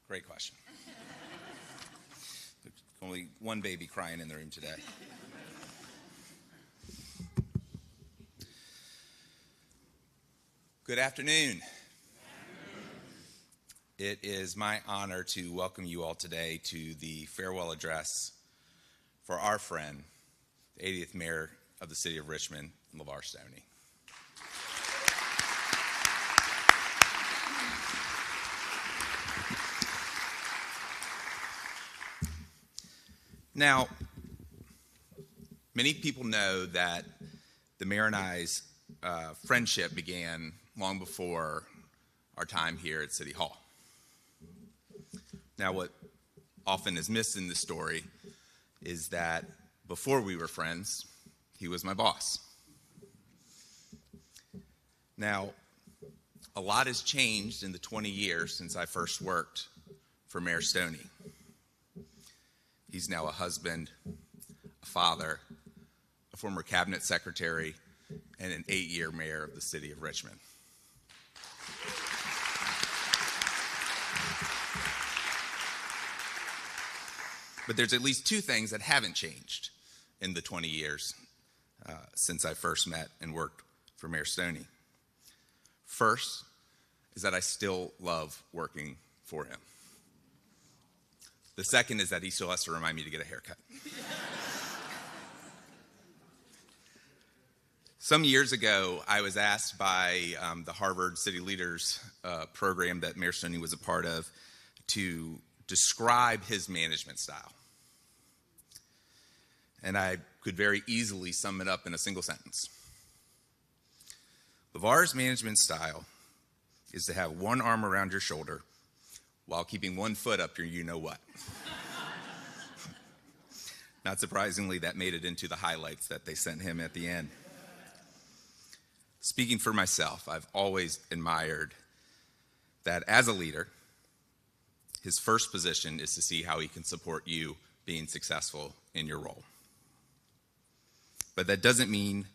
Great question. There's only one baby crying in the room today. Good afternoon. It is my honor to welcome you all today to the farewell address for our friend, the 80th Mayor of the City of Richmond, LeVar Stoney. Now, many people know that the mayor and I's friendship began long before our time here at City Hall. Now, what often is missed in this story is that before we were friends, he was my boss. Now, a lot has changed in the 20 years since I first worked for Mayor Stoney. He's now a husband, a father, a former cabinet secretary, and an 8-year mayor of the city of Richmond. But there's at least two things that haven't changed in the 20 years since I first met and worked for Mayor Stoney. First is that I still love working for him. The second is that he still has to remind me to get a haircut. Some years ago, I was asked by the Harvard City Leaders program that Mayor Stoney was a part of to describe his management style. And I could very easily sum it up in a single sentence. LeVar's management style is to have one arm around your shoulder while keeping one foot up your you-know-what. Not surprisingly, that made it into the highlights that they sent him at the end. Speaking for myself, I've always admired that as a leader, his first position is to see how he can support you being successful in your role. But that doesn't mean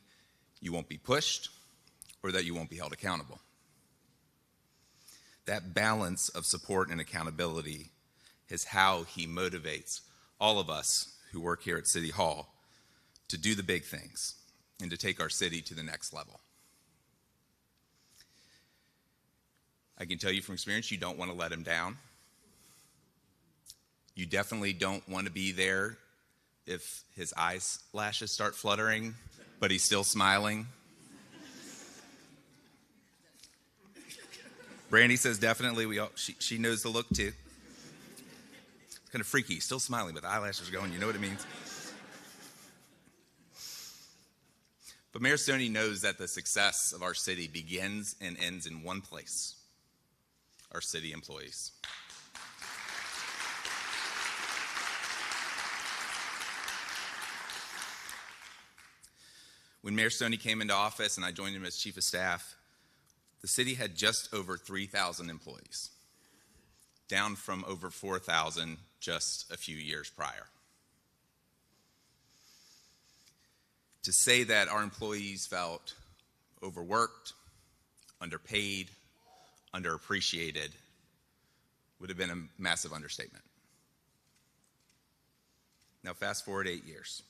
you won't be pushed or that you won't be held accountable. That balance of support and accountability is how he motivates all of us who work here at City Hall to do the big things and to take our city to the next level. I can tell you from experience, you don't want to let him down. You definitely don't want to be there if his eyelashes start fluttering, but he's still smiling. Brandy says definitely. She knows the look too. It's kind of freaky. He's still smiling, but the eyelashes are going. You know what it means. But Mayor Stoney knows that the success of our city begins and ends in one place: our city employees. When Mayor Stoney came into office and I joined him as chief of staff, the city had just over 3,000 employees, down from over 4,000 just a few years prior. To say that our employees felt overworked, underpaid, underappreciated would have been a massive understatement. Now fast forward 8 years.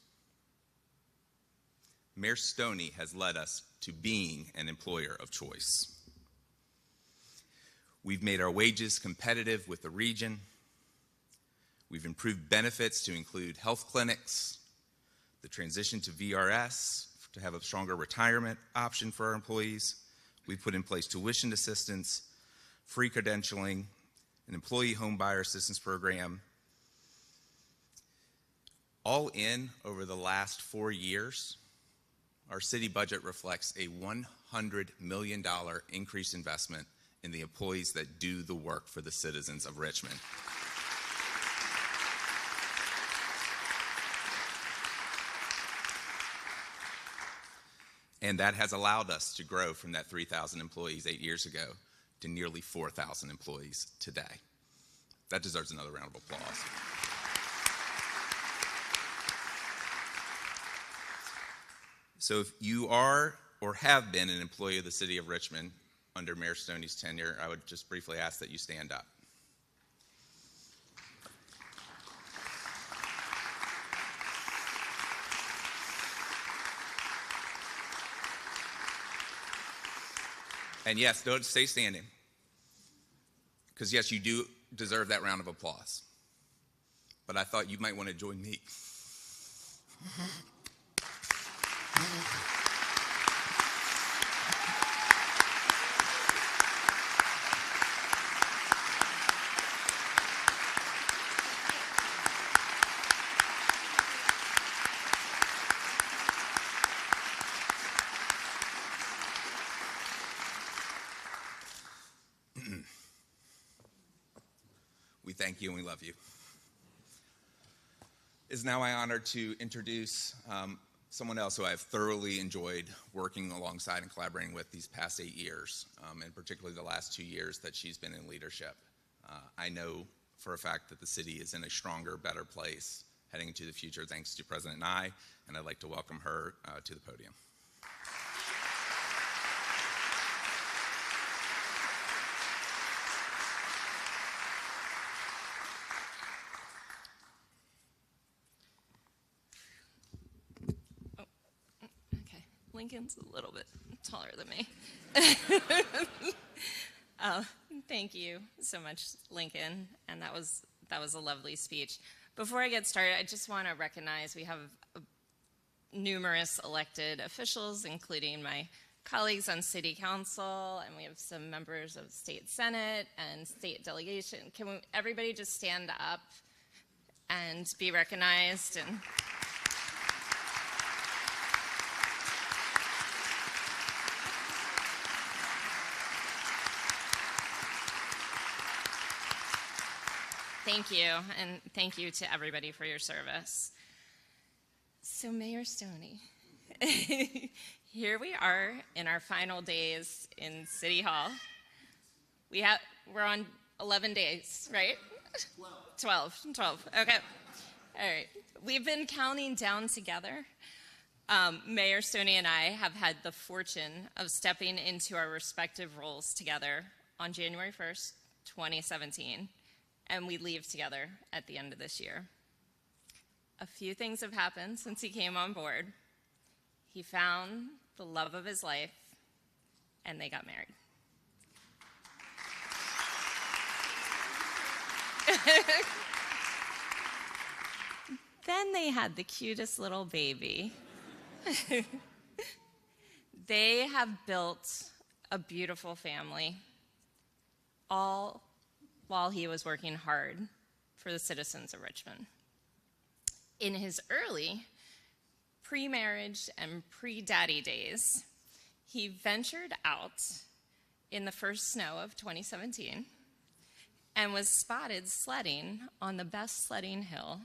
Mayor Stoney has led us to being an employer of choice. We've made our wages competitive with the region. We've improved benefits to include health clinics, the transition to VRS to have a stronger retirement option for our employees. We've put in place tuition assistance, free credentialing, an employee home buyer assistance program. All in, over the last 4 years, our city budget reflects a $100 million increased investment in the employees that do the work for the citizens of Richmond. And that has allowed us to grow from that 3,000 employees 8 years ago to nearly 4,000 employees today. That deserves another round of applause. So if you are or have been an employee of the city of Richmond under Mayor Stoney's tenure, I would just briefly ask that you stand up. And yes, don't stay standing. Because yes, you do deserve that round of applause. But I thought you might want to join me. We thank you and we love you. It is now my honor to introduce someone else who I've thoroughly enjoyed working alongside and collaborating with these past 8 years, and particularly the last 2 years that she's been in leadership. I know for a fact that the city is in a stronger, better place heading into the future thanks to President Nye, and I'd like to welcome her to the podium. Lincoln's a little bit taller than me. Thank you so much, Lincoln, and that was a lovely speech. Before I get started, I just want to recognize we have numerous elected officials, including my colleagues on City Council, and we have some members of State Senate and State Delegation. Can everybody just stand up and be recognized? And thank you, and thank you to everybody for your service. So, Mayor Stoney, here we are in our final days in City Hall. We're on 11 days, right? 12. Okay. All right. We've been counting down together. Mayor Stoney and I have had the fortune of stepping into our respective roles together on January 1st, 2017. And we leave together at the end of this year. A few things have happened since he came on board. He found the love of his life, and they got married. Then they had the cutest little baby. They have built a beautiful family, all while he was working hard for the citizens of Richmond. In his early pre-marriage and pre-daddy days, he ventured out in the first snow of 2017 and was spotted sledding on the best sledding hill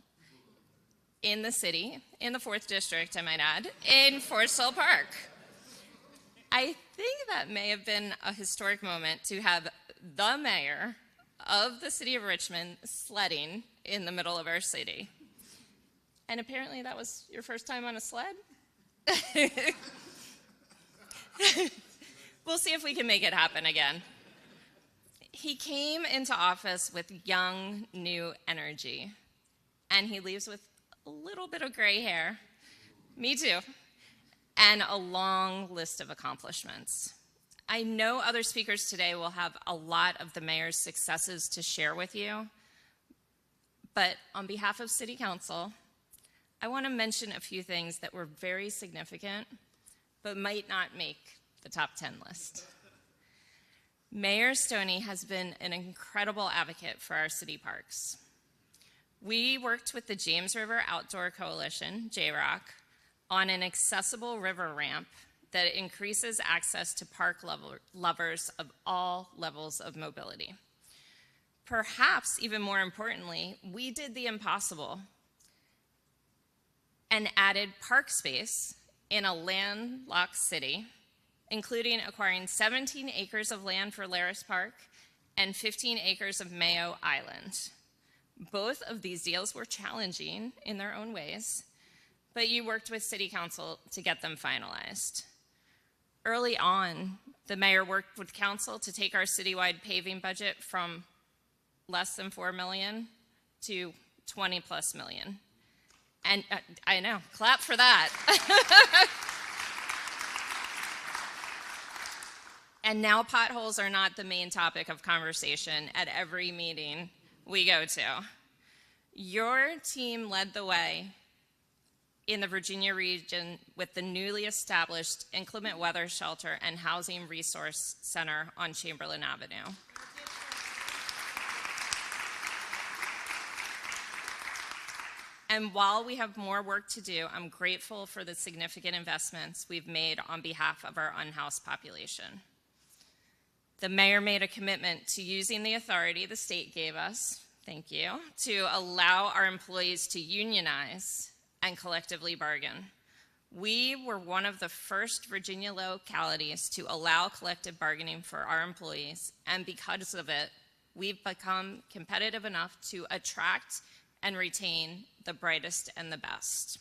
in the city, in the 4th District, I might add, in Forest Park. I think that may have been a historic moment to have the mayor of the city of Richmond sledding in the middle of our city. And apparently that was your first time on a sled? We'll see if we can make it happen again. He came into office with young, new energy, and he leaves with a little bit of gray hair, me too, and a long list of accomplishments. I know other speakers today will have a lot of the mayor's successes to share with you, but on behalf of City Council, I want to mention a few things that were very significant, but might not make the top 10 list. Mayor Stoney has been an incredible advocate for our city parks. We worked with the James River Outdoor Coalition, JROC, on an accessible river ramp that increases access to park lovers of all levels of mobility. Perhaps even more importantly, we did the impossible and added park space in a landlocked city, including acquiring 17 acres of land for Laris Park and 15 acres of Mayo Island. Both of these deals were challenging in their own ways, but you worked with City Council to get them finalized. Early on, the mayor worked with council to take our citywide paving budget from less than $4 million to $20+ million. And I know, clap for that. And now potholes are not the main topic of conversation at every meeting we go to. Your team led the way in the Virginia region with the newly established inclement weather shelter and housing resource center on Chamberlain Avenue. And while we have more work to do, I'm grateful for the significant investments we've made on behalf of our unhoused population. The mayor made a commitment to using the authority the state gave us, thank you, to allow our employees to unionize and collectively bargain. We were one of the first Virginia localities to allow collective bargaining for our employees, and because of it, we've become competitive enough to attract and retain the brightest and the best.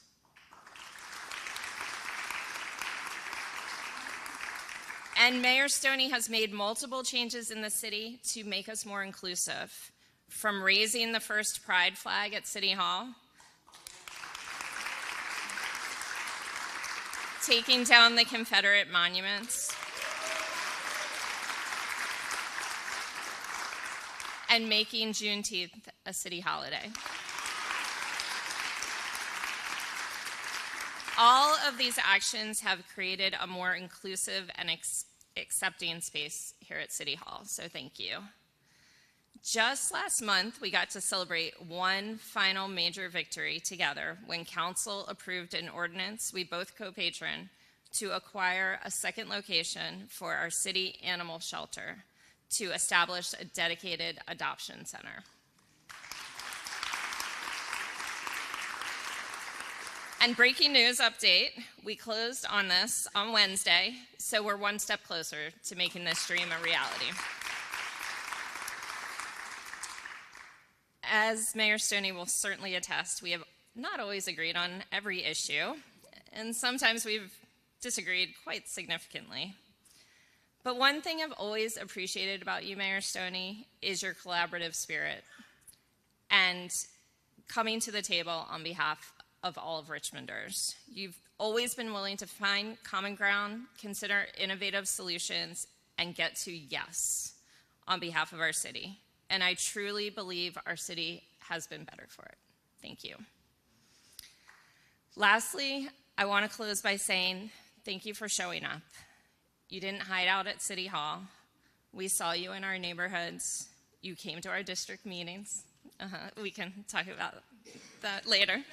And Mayor Stoney has made multiple changes in the city to make us more inclusive, from raising the first pride flag at City Hall, taking down the Confederate monuments, and making Juneteenth a city holiday. All of these actions have created a more inclusive and accepting space here at City Hall, so thank you. Just last month, we got to celebrate one final major victory together when council approved an ordinance we both co-patron to acquire a second location for our city animal shelter to establish a dedicated adoption center. And breaking news update, we closed on this on Wednesday, so we're one step closer to making this dream a reality. As Mayor Stoney will certainly attest, we have not always agreed on every issue, and sometimes we've disagreed quite significantly. But one thing I've always appreciated about you, Mayor Stoney, is your collaborative spirit and coming to the table on behalf of all of Richmonders. You've always been willing to find common ground, consider innovative solutions, and get to yes on behalf of our city. And I truly believe our city has been better for it. Thank you. Lastly, I want to close by saying thank you for showing up. You didn't hide out at City Hall. We saw you in our neighborhoods. You came to our district meetings. We can talk about that later.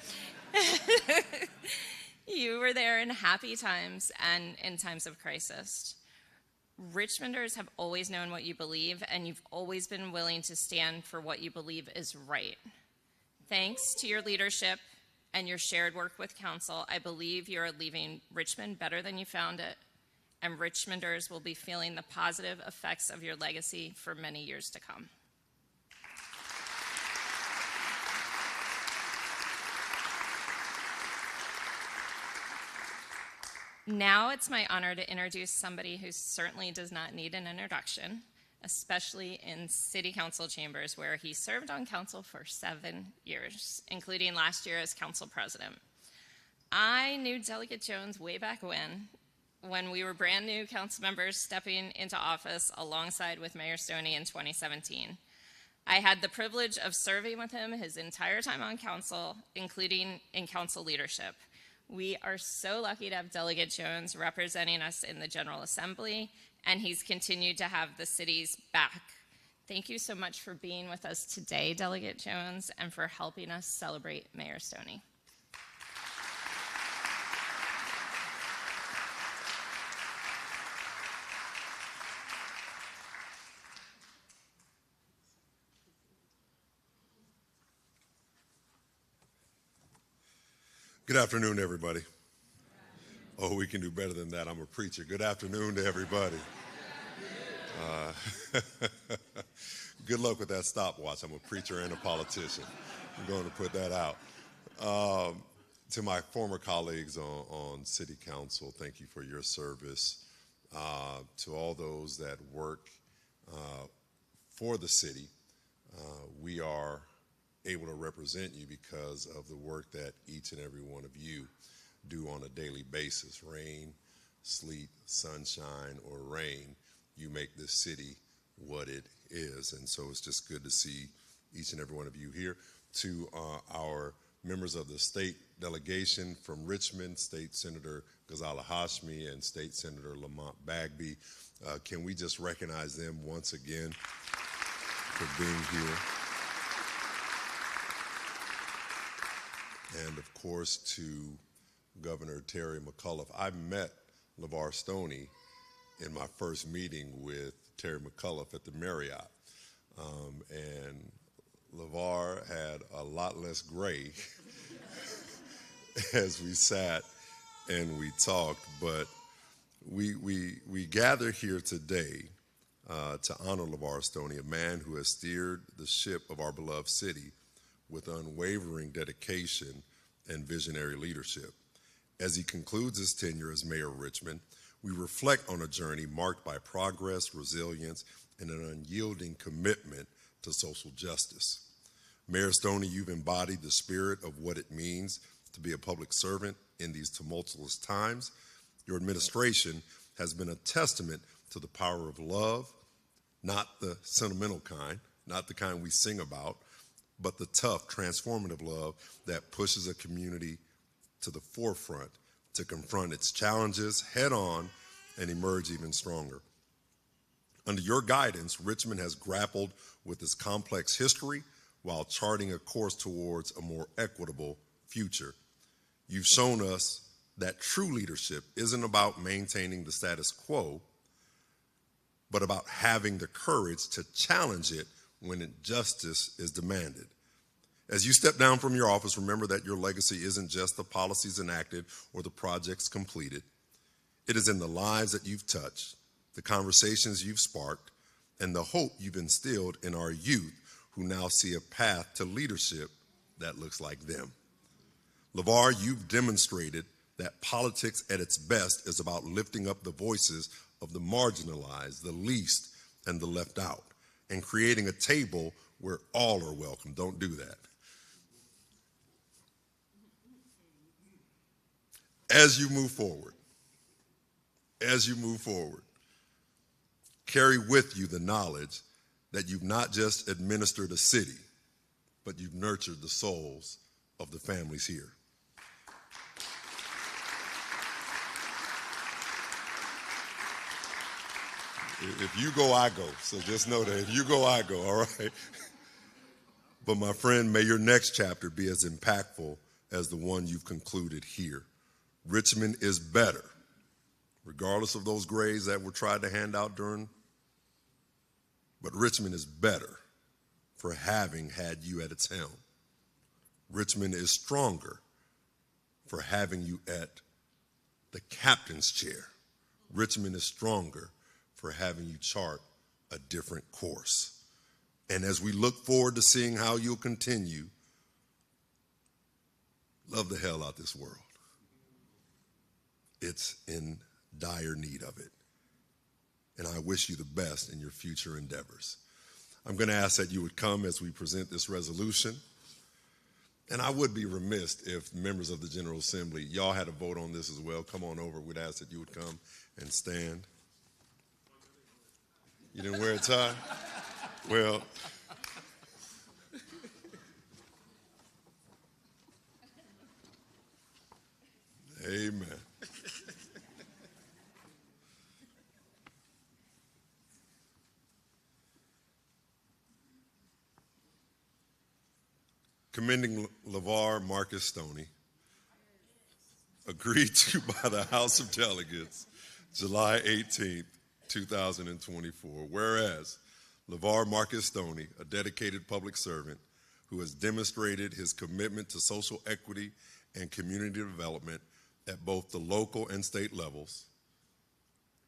You were there in happy times and in times of crisis. Richmonders have always known what you believe, and you've always been willing to stand for what you believe is right. Thanks to your leadership and your shared work with council, I believe you are leaving Richmond better than you found it, and Richmonders will be feeling the positive effects of your legacy for many years to come. Now it's my honor to introduce somebody who certainly does not need an introduction, especially in city council chambers where he served on council for 7 years, including last year as council president. I knew Delegate Jones way back when we were brand new council members stepping into office alongside with Mayor Stoney in 2017. I had the privilege of serving with him his entire time on council, including in council leadership. We are so lucky to have Delegate Jones representing us in the General Assembly, and he's continued to have the city's back. Thank you so much for being with us today, Delegate Jones, and for helping us celebrate Mayor Stoney. Good afternoon, everybody. Oh, we can do better than that. I'm a preacher. Good afternoon to everybody. Good luck with that stopwatch. I'm a preacher and a politician. I'm going to put that out. To my former colleagues on City Council, thank you for your service. To all those that work for the city, we are able to represent you because of the work that each and every one of you do on a daily basis. Rain, sleet, sunshine, or rain, you make this city what it is. And so it's just good to see each and every one of you here. To our members of the state delegation from Richmond, State Senator Ghazala Hashmi and State Senator Lamont Bagby, can we just recognize them once again for being here? And of course to Governor Terry McAuliffe. I met LeVar Stoney in my first meeting with Terry McAuliffe at the Marriott. And LeVar had a lot less gray as we sat and we talked, but we gather here today to honor LeVar Stoney, a man who has steered the ship of our beloved city with unwavering dedication and visionary leadership. As he concludes his tenure as mayor of Richmond, we reflect on a journey marked by progress, resilience, and an unyielding commitment to social justice. Mayor Stoney, you've embodied the spirit of what it means to be a public servant in these tumultuous times. Your administration has been a testament to the power of love, not the sentimental kind, not the kind we sing about, but the tough, transformative love that pushes a community to the forefront to confront its challenges head on and emerge even stronger. Under your guidance, Richmond has grappled with its complex history while charting a course towards a more equitable future. You've shown us that true leadership isn't about maintaining the status quo, but about having the courage to challenge it when injustice is demanded. As you step down from your office, remember that your legacy isn't just the policies enacted or the projects completed. It is in the lives that you've touched, the conversations you've sparked, and the hope you've instilled in our youth who now see a path to leadership that looks like them. LeVar, you've demonstrated that politics at its best is about lifting up the voices of the marginalized, the least, and the left out, and creating a table where all are welcome. Don't do that. As you move forward, carry with you the knowledge that you've not just administered a city, but you've nurtured the souls of the families here. If you go, I go. So just know that if you go, I go, all right? But my friend, may your next chapter be as impactful as the one you've concluded here. Richmond is better, regardless of those grades that were tried to hand out during, but Richmond is better for having had you at its helm. Richmond is stronger for having you at the captain's chair. Richmond is stronger for having you chart a different course. And as we look forward to seeing how you'll continue, love the hell out this world. It's in dire need of it. And I wish you the best in your future endeavors. I'm going to ask that you would come as we present this resolution. And I would be remiss if members of the General Assembly, y'all had a vote on this as well. Come on over. We'd ask that you would come and stand. You didn't wear a tie? Well, amen. Commending LeVar Marcus Stoney, agreed to by the House of Delegates, July 18th, 2024. Whereas LeVar Marcus Stoney, a dedicated public servant who has demonstrated his commitment to social equity and community development at both the local and state levels,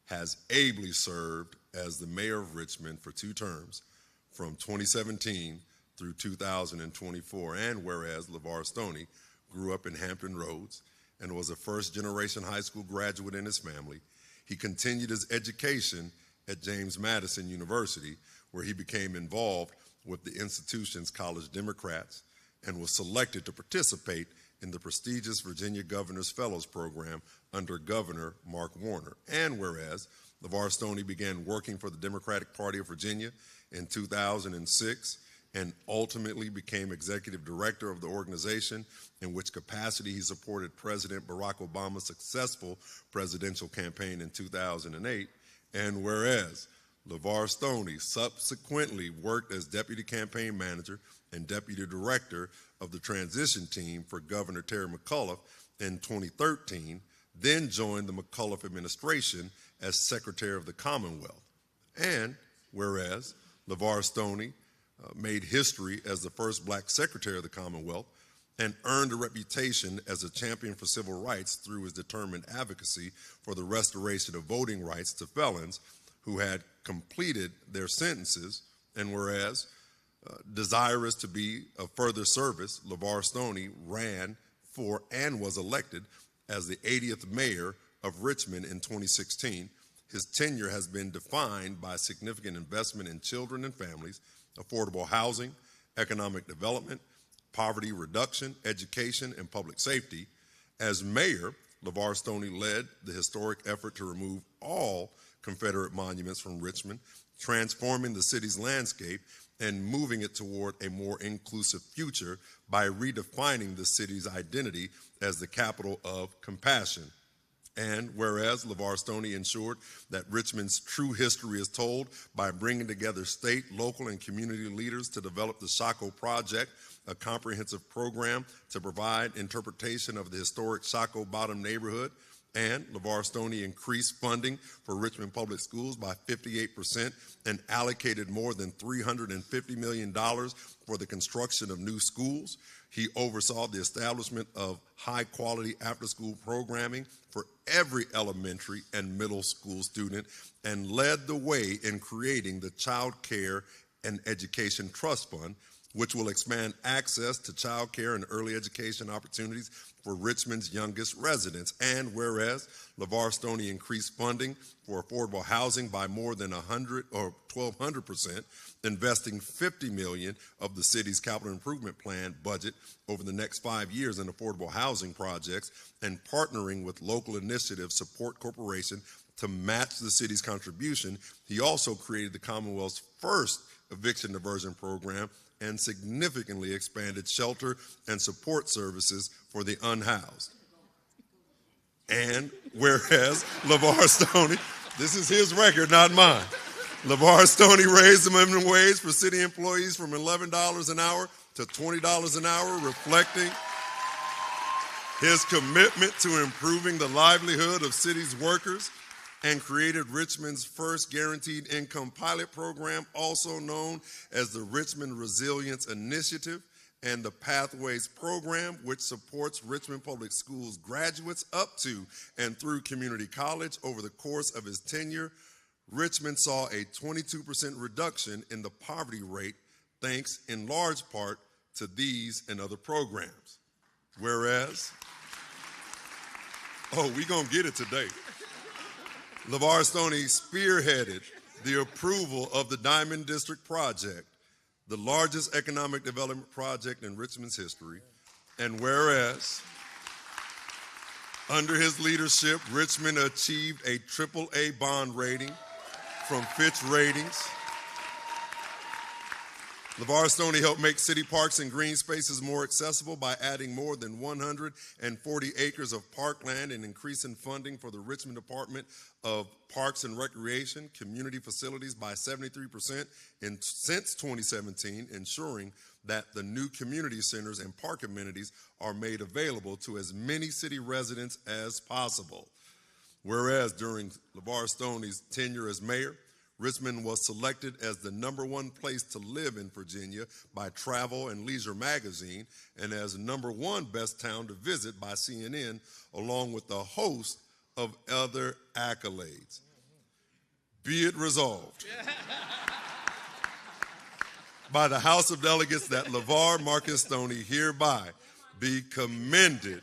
has ably served as the mayor of Richmond for 2 terms from 2017 through 2024, and whereas LeVar Stoney grew up in Hampton Roads and was a first-generation high school graduate in his family, he continued his education at James Madison University, where he became involved with the institution's College Democrats and was selected to participate in the prestigious Virginia Governor's Fellows Program under Governor Mark Warner. And whereas LeVar Stoney began working for the Democratic Party of Virginia in 2006 and ultimately became executive director of the organization, in which capacity he supported President Barack Obama's successful presidential campaign in 2008. And whereas LeVar Stoney subsequently worked as deputy campaign manager and deputy director of the transition team for Governor Terry McAuliffe in 2013, then joined the McAuliffe administration as Secretary of the Commonwealth. And whereas LeVar Stoney made history as the first black Secretary of the Commonwealth and earned a reputation as a champion for civil rights through his determined advocacy for the restoration of voting rights to felons who had completed their sentences. And whereas desirous to be of further service, LeVar Stoney ran for and was elected as the 80th mayor of Richmond in 2016. His tenure has been defined by significant investment in children and families, affordable housing, economic development, poverty reduction, education, and public safety. As mayor, LeVar Stoney led the historic effort to remove all Confederate monuments from Richmond, transforming the city's landscape and moving it toward a more inclusive future by redefining the city's identity as the capital of compassion. And whereas LeVar Stoney ensured that Richmond's true history is told by bringing together state, local, and community leaders to develop the Shockoe Project, a comprehensive program to provide interpretation of the historic Shockoe Bottom neighborhood. And LeVar Stoney increased funding for Richmond Public Schools by 58% and allocated more than $350 million for the construction of new schools. He oversaw the establishment of high-quality after-school programming for every elementary and middle school student and led the way in creating the Child Care and Education Trust Fund, which will expand access to child care and early education opportunities for Richmond's youngest residents. And whereas LeVar Stoney increased funding for affordable housing by more than 1,200%, investing $50 million of the city's capital improvement plan budget over the next 5 years in affordable housing projects, and partnering with local initiative Support Corporation to match the city's contribution, he also created the Commonwealth's first eviction diversion program and significantly expanded shelter and support services for the unhoused. And whereas LeVar Stoney, this is his record, not mine, LeVar Stoney raised the minimum wage for city employees from $11 an hour to $20 an hour, reflecting his commitment to improving the livelihood of city's workers, and created Richmond's first guaranteed income pilot program, also known as the Richmond Resilience Initiative, and the Pathways program, which supports Richmond Public Schools graduates up to and through community college. Over the course of his tenure, Richmond saw a 22% reduction in the poverty rate, thanks in large part to these and other programs. Whereas, we gonna get it today. LeVar Stoney spearheaded the approval of the Diamond District Project, the largest economic development project in Richmond's history. And whereas, under his leadership, Richmond achieved a AAA bond rating from Fitch Ratings. LeVar Stoney helped make city parks and green spaces more accessible by adding more than 140 acres of parkland and increasing funding for the Richmond Department of Parks and Recreation community facilities by 73% since 2017, ensuring that the new community centers and park amenities are made available to as many city residents as possible. Whereas during LeVar Stoney's tenure as mayor, Richmond was selected as the #1 place to live in Virginia by Travel and Leisure magazine, and as #1 best town to visit by CNN, along with a host of other accolades. Be it resolved by the House of Delegates that LeVar Marcus Stoney hereby be commended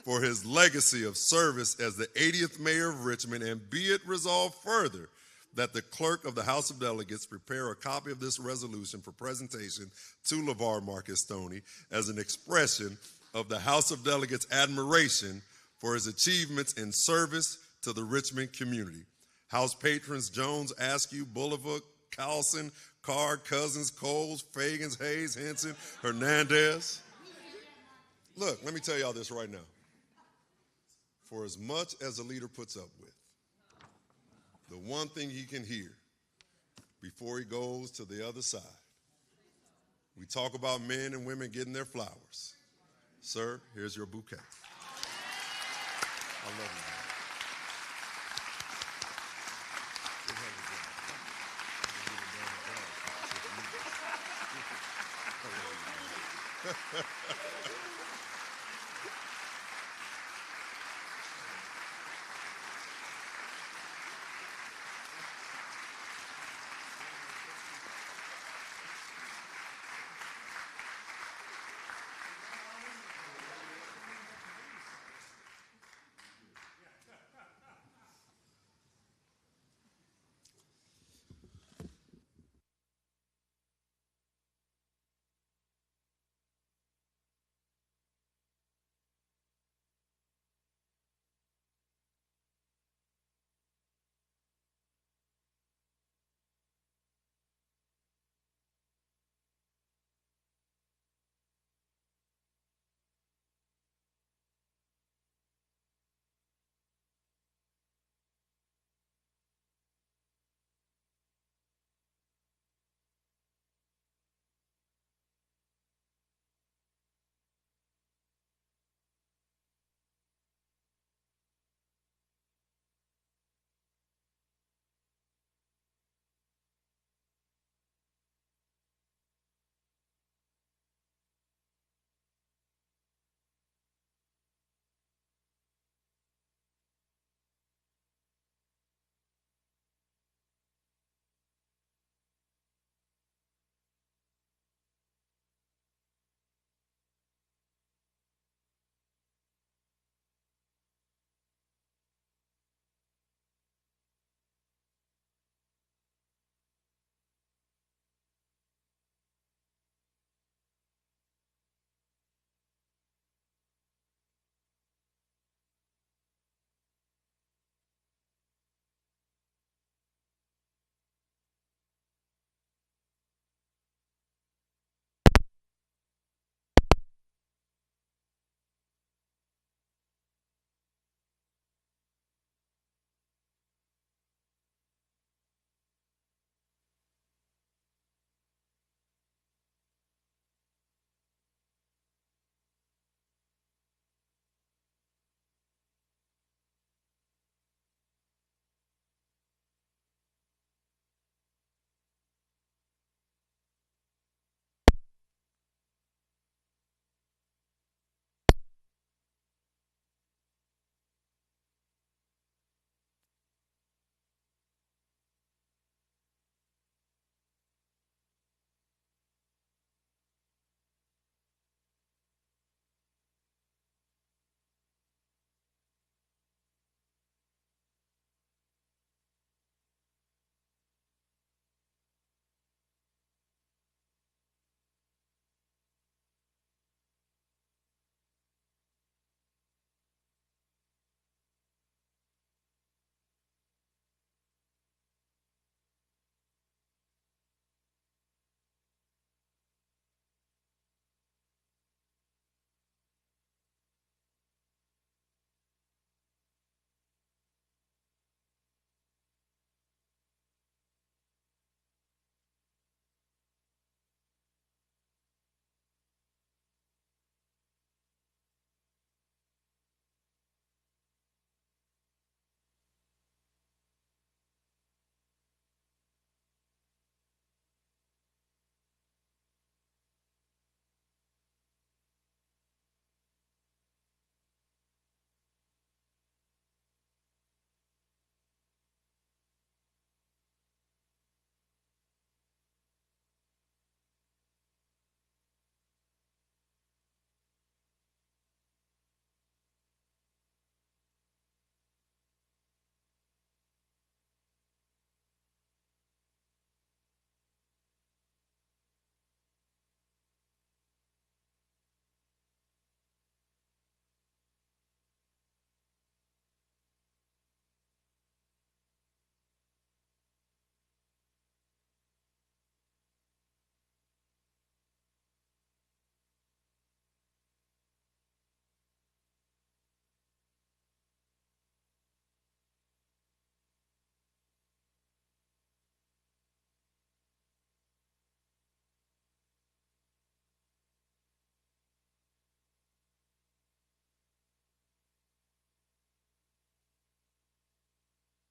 for his legacy of service as the 80th mayor of Richmond, and be it resolved further that the clerk of the House of Delegates prepare a copy of this resolution for presentation to LeVar Marcus Stoney as an expression of the House of Delegates' admiration for his achievements in service to the Richmond community. House patrons Jones, Askew, Bolivar, Carlson, Carr, Cousins, Coles, Fagans, Hayes, Henson, Hernandez. Look, let me tell y'all this right now. For as much as a leader puts up with, the one thing he can hear before he goes to the other side, we talk about men and women getting their flowers. Sir, here's your bouquet. I love you, man.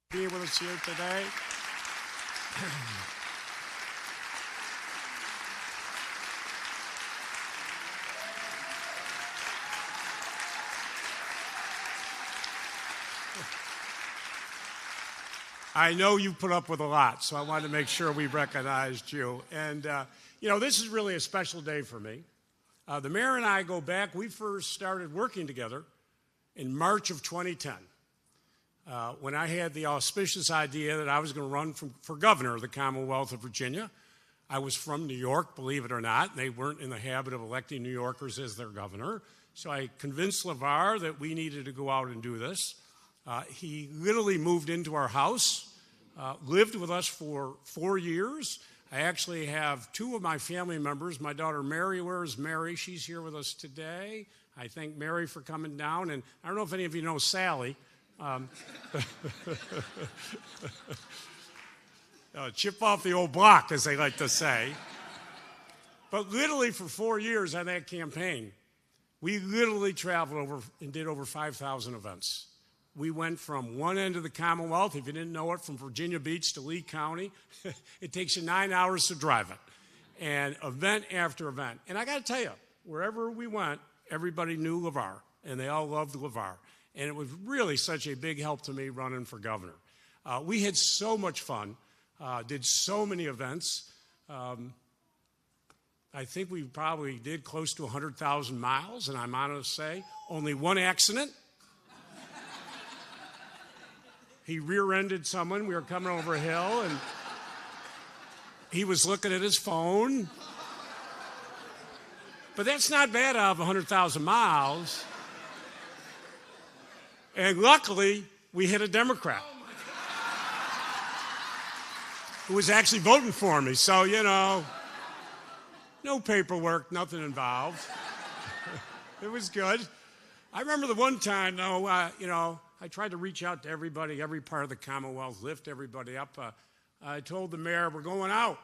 being with us here today. I know you put up with a lot, so I wanted to make sure we recognized you. And, this is really a special day for me. The mayor and I go back. We first started working together in March of 2010 when I had the auspicious idea that I was going to run for governor of the Commonwealth of Virginia. I was from New York, believe it or not. They weren't in the habit of electing New Yorkers as their governor. So I convinced LeVar that we needed to go out and do this. He literally moved into our house, lived with us for 4 years. I actually have two of my family members. My daughter Mary, where is Mary? She's here with us today. I thank Mary for coming down. And I don't know if any of you know Sally. Chip off the old block, as they like to say. But literally for 4 years on that campaign, we literally traveled over and did over 5,000 events. We went from one end of the Commonwealth, if you didn't know it, from Virginia Beach to Lee County. It takes you 9 hours to drive it. And event after event. And I got to tell you, wherever we went, everybody knew LeVar, and they all loved LeVar. And it was really such a big help to me running for governor. We had so much fun, did so many events. I think we probably did close to 100,000 miles, and I'm honest to say, only one accident. He rear-ended someone. We were coming over a hill, and he was looking at his phone. But that's not bad out of 100,000 miles. And luckily, we hit a Democrat who was actually voting for me. So, no paperwork, nothing involved. It was good. I remember the one time, though, I tried to reach out to everybody, every part of the Commonwealth, lift everybody up. I told the mayor, we're going out,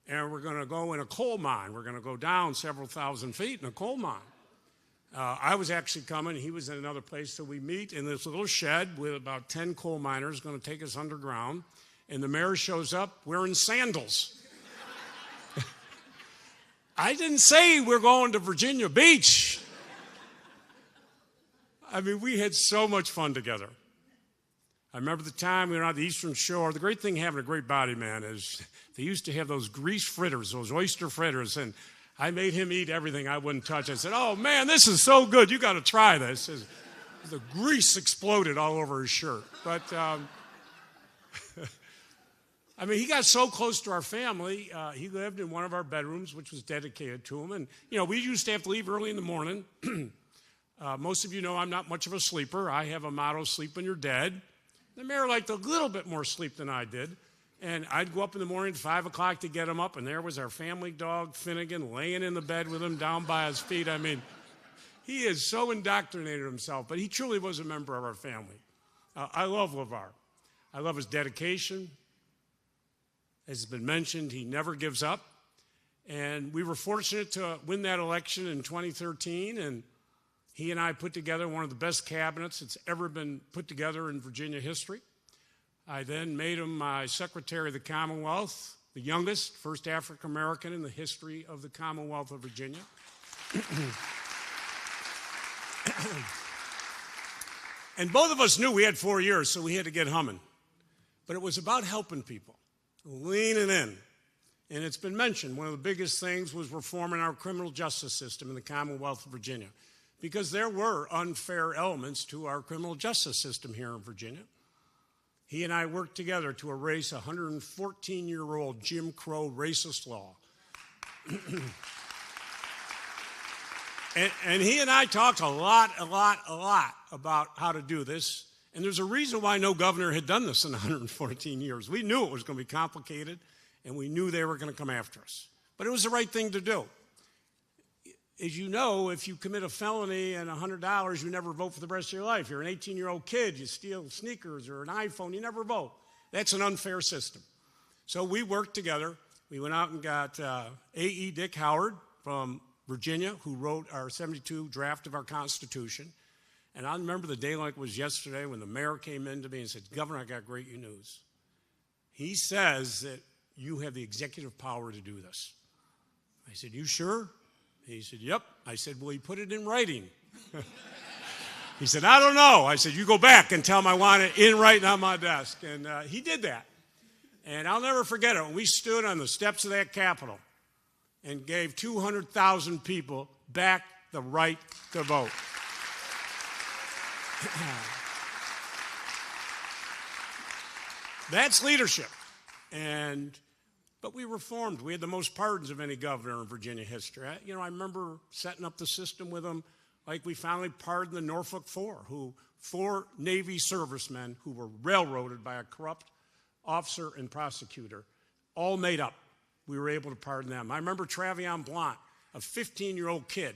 and we're going to go in a coal mine. We're going to go down several thousand feet in a coal mine. I was actually coming. He was in another place, so we meet in this little shed with about 10 coal miners going to take us underground, and the mayor shows up wearing sandals. I didn't say we're going to Virginia Beach. I mean, we had so much fun together. I remember the time we were on the Eastern Shore. The great thing having a great body, man, is they used to have those grease fritters, those oyster fritters, and I made him eat everything I wouldn't touch. I said, oh, man, this is so good. You got to try this. The grease exploded all over his shirt. But, he got so close to our family. He lived in one of our bedrooms, which was dedicated to him. And, we used to have to leave early in the morning. Most of you know I'm not much of a sleeper. I have a motto, sleep when you're dead. The mayor liked a little bit more sleep than I did. And I'd go up in the morning at 5 o'clock to get him up, and there was our family dog, Finnegan, laying in the bed with him down by his feet. He is so indoctrinated himself, but he truly was a member of our family. I love LeVar. I love his dedication. As has been mentioned, he never gives up. And we were fortunate to win that election in 2013, and he and I put together one of the best cabinets that's ever been put together in Virginia history. I then made him my Secretary of the Commonwealth, the youngest, first African-American in the history of the Commonwealth of Virginia. And both of us knew we had 4 years, so we had to get humming. But it was about helping people, leaning in. And it's been mentioned, one of the biggest things was reforming our criminal justice system in the Commonwealth of Virginia, because there were unfair elements to our criminal justice system here in Virginia. He and I worked together to erase a 114-year-old Jim Crow racist law. and he and I talked a lot about how to do this. And there's a reason why no governor had done this in 114 years. We knew it was going to be complicated, and we knew they were going to come after us. But it was the right thing to do. As you know, if you commit a felony and $100, you never vote for the rest of your life. You're an 18-year-old kid, you steal sneakers or an iPhone, you never vote. That's an unfair system. So we worked together. We went out and got A.E. Dick Howard from Virginia, who wrote our 72 draft of our Constitution. And I remember the day like it was yesterday when the mayor came in to me and said, Governor, I got great news. He says that you have the executive power to do this. I said, you sure? He said, yep. I said, will he put it in writing? He said, I don't know. I said, you go back and tell him I want it in writing on my desk. And he did that. And I'll never forget it. When we stood on the steps of that Capitol and gave 200,000 people back the right to vote. That's leadership. But we reformed. We had the most pardons of any governor in Virginia history. I remember setting up the system with them, like we finally pardoned the Norfolk Four, four Navy servicemen who were railroaded by a corrupt officer and prosecutor, all made up. We were able to pardon them. I remember Travion Blount, a 15-year-old kid,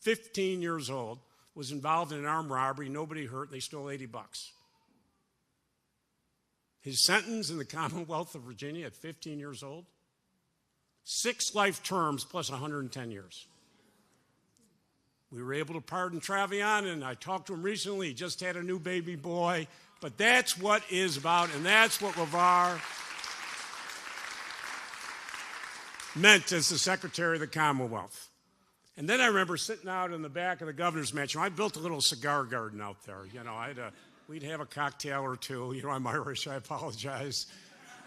15 years old, was involved in an armed robbery. Nobody hurt. They stole $80. His sentence in the Commonwealth of Virginia at 15 years old, 6 life terms plus 110 years. We were able to pardon Travion, and I talked to him recently. He just had a new baby boy. But that's what it is about, and that's what LeVar meant as the Secretary of the Commonwealth. And then I remember sitting out in the back of the governor's mansion. I built a little cigar garden out there. We'd have a cocktail or two. I'm Irish, I apologize.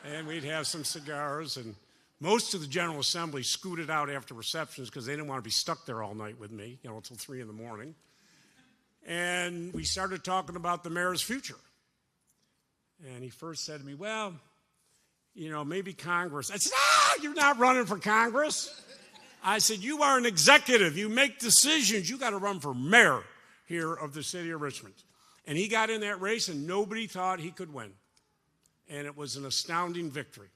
And we'd have some cigars. And most of the General Assembly scooted out after receptions because they didn't want to be stuck there all night with me, until 3 in the morning. And we started talking about the mayor's future. And he first said to me, well, maybe Congress. I said, you're not running for Congress. I said, you are an executive. You make decisions. You got to run for mayor here of the city of Richmond. And he got in that race, and nobody thought he could win. And it was an astounding victory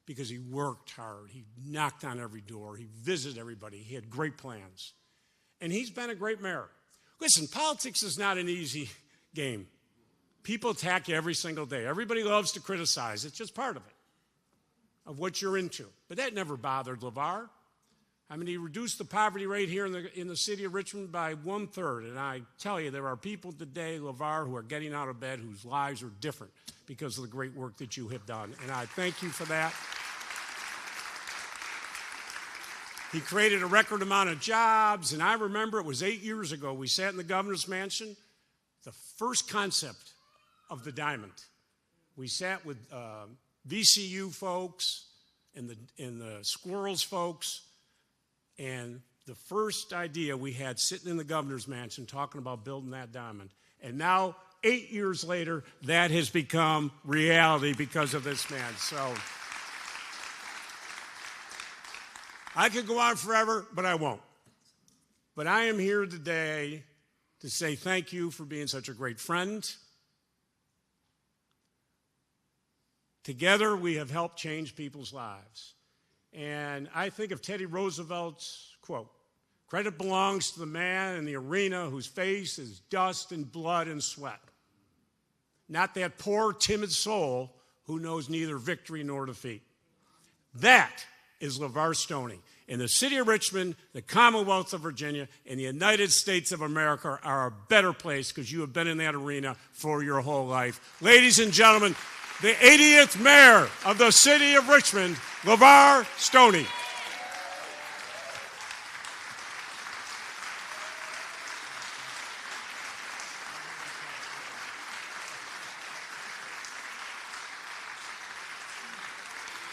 because he worked hard. He knocked on every door. He visited everybody. He had great plans. And he's been a great mayor. Listen, politics is not an easy game. People attack you every single day. Everybody loves to criticize. It's just part of it, of what you're into. But that never bothered LeVar. He reduced the poverty rate here in the city of Richmond by 1/3. And I tell you, there are people today, LeVar, who are getting out of bed whose lives are different because of the great work that you have done. And I thank you for that. He created a record amount of jobs. And I remember it was 8 years ago. We sat in the governor's mansion, the first concept of the diamond. We sat with VCU folks and the Squirrels folks. And the first idea we had sitting in the governor's mansion talking about building that diamond. And now, 8 years later, that has become reality because of this man. So I could go on forever, but I won't. But I am here today to say thank you for being such a great friend. Together, we have helped change people's lives. And I think of Teddy Roosevelt's quote, credit belongs to the man in the arena whose face is dust and blood and sweat, not that poor, timid soul who knows neither victory nor defeat. That is LeVar Stoney. And the city of Richmond, the Commonwealth of Virginia, and the United States of America are a better place because you have been in that arena for your whole life. Ladies and gentlemen, the 80th mayor of the city of Richmond, LeVar Stoney.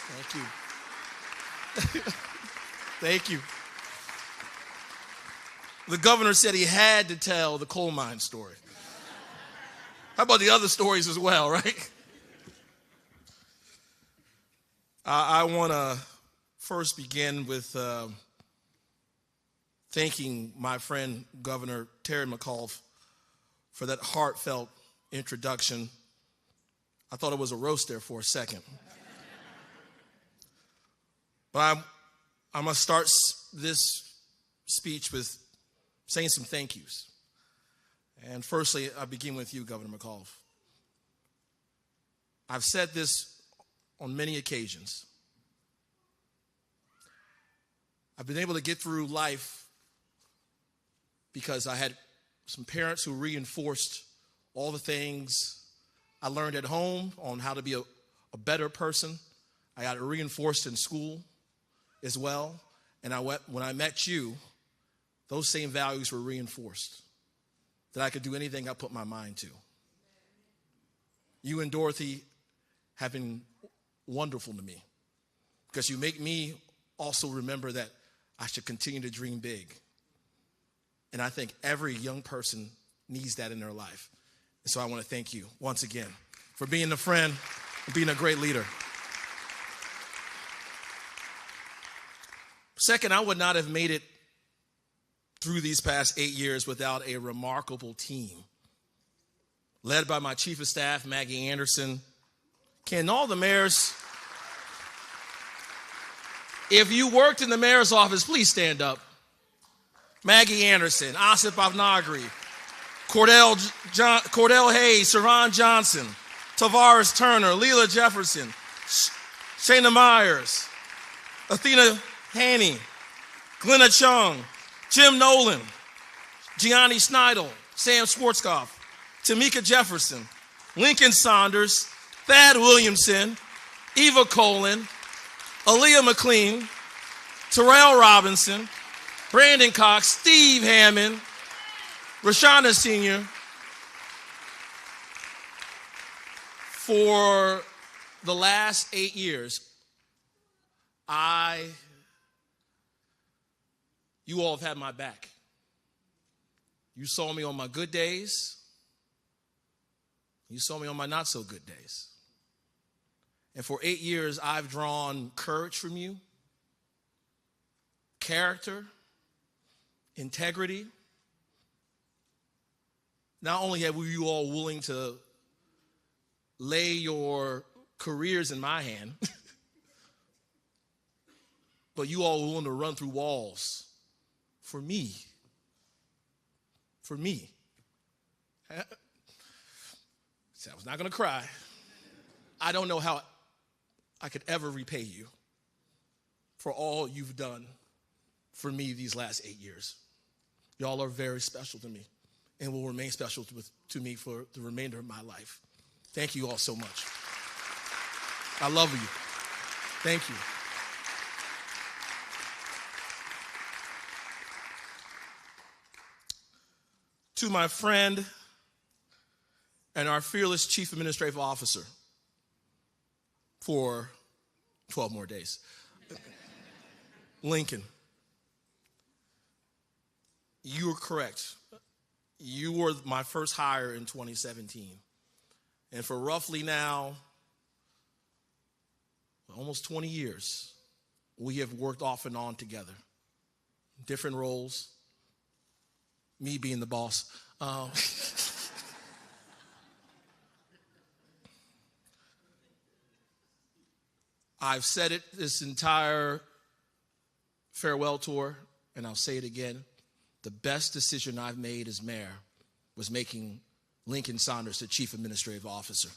Thank you. Thank you. The governor said he had to tell the coal mine story. How about the other stories as well, right? I want to first begin with thanking my friend, Governor Terry McAuliffe, for that heartfelt introduction. I thought it was a roast there for a second. But I'm going to start this speech with saying some thank yous. And firstly, I begin with you, Governor McAuliffe. I've said this on many occasions. I've been able to get through life because I had some parents who reinforced all the things I learned at home on how to be a better person. I got it reinforced in school as well. And when I met you, those same values were reinforced, that I could do anything I put my mind to. You and Dorothy have been wonderful to me because you make me also remember that I should continue to dream big. And I think every young person needs that in their life. And so I want to thank you once again for being a friend and being a great leader. Second, I would not have made it through these past 8 years without a remarkable team led by my chief of staff, Maggie Anderson. Can all the mayors, if you worked in the mayor's office, please stand up. Maggie Anderson, Asif Avnagri, Cordell Hayes, Saran Johnson, Tavares Turner, Leela Jefferson, Shayna Myers, Athena Haney, Glenna Chung, Jim Nolan, Gianni Schneidel, Sam Schwarzkopf, Tamika Jefferson, Lincoln Saunders, Thad Williamson, Eva Colin, Aaliyah McLean, Terrell Robinson, Brandon Cox, Steve Hammond, Rashana Sr. For the last 8 years, you all have had my back. You saw me on my good days. You saw me on my not so good days. And for 8 years, I've drawn courage from you, character, integrity. Not only have you all willing to lay your careers in my hand, but you all willing to run through walls for me. For me. See, I was not going to cry. I don't know how I could ever repay you for all you've done for me these last 8 years. Y'all are very special to me and will remain special to me for the remainder of my life. Thank you all so much. I love you. Thank you. To my friend and our fearless Chief Administrative Officer for 12 more days, Lincoln, you are correct. You were my first hire in 2017. And for roughly now, almost 20 years, we have worked off and on together. Different roles, me being the boss. I've said it this entire farewell tour, and I'll say it again. The best decision I've made as mayor was making Lincoln Saunders the Chief Administrative Officer.